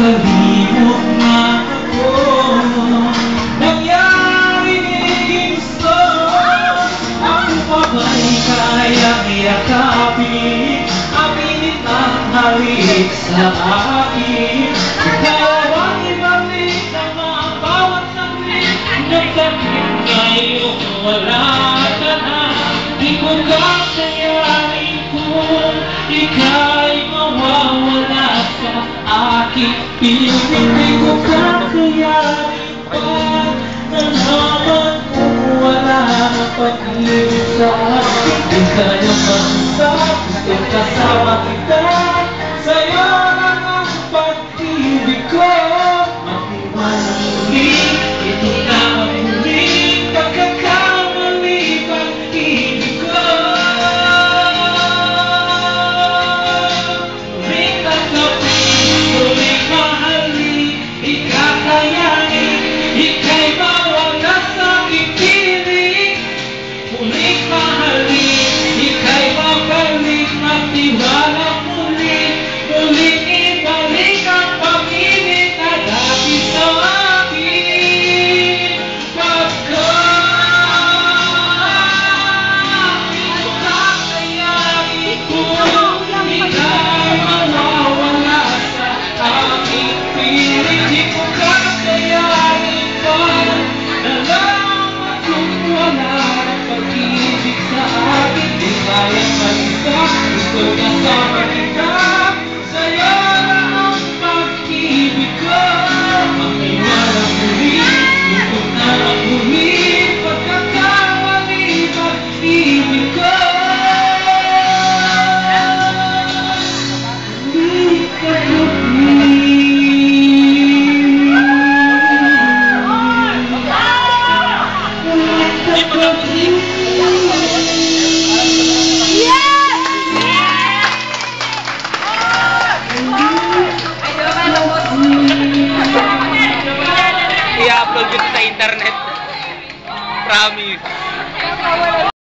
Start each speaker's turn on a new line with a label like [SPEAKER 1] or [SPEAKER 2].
[SPEAKER 1] Nakalimot na ako. Nangyaring gusto, ako pa ba'y kayang yakapin? Aminin ang halik sa akin. Ikaw ang ibalik na mga bawat saglit. Nagkakit ngayon wala ka na. Di ko kakayanin kung ika'y mawawala sa aking piling. Di ko kakayanin pag nalaman kung wala ng pag-ibig sa akin. Di kayang mag-isap, gusto kasama kita. Sa'yo lang ang pag-ibig ko. Magtiwala muli, ito na ang huling pagkakamali, pag-ibig ko. Muling tanggapin, muling mahalin, ikakayanin, ika'y mawala sa aking piling. Muling mahalin, ika'y mabalik, magtiwala muli, muling ibalik ang pag-ibig na dati sa akin. Kakayanin kung ika'y mawawala sa aking piling. Di ko kakayanin pag nalaman kung wala ng pag-ibig sa akin. Di kayang mag-isa, gusto kasama kita. Sa'yo lang ang pag-ibig ko. Makiwala muli, gusto na ang huli, pagkakamali, pag-ibig ko. Hindi ka
[SPEAKER 2] I-upload ko sa internet. Promise.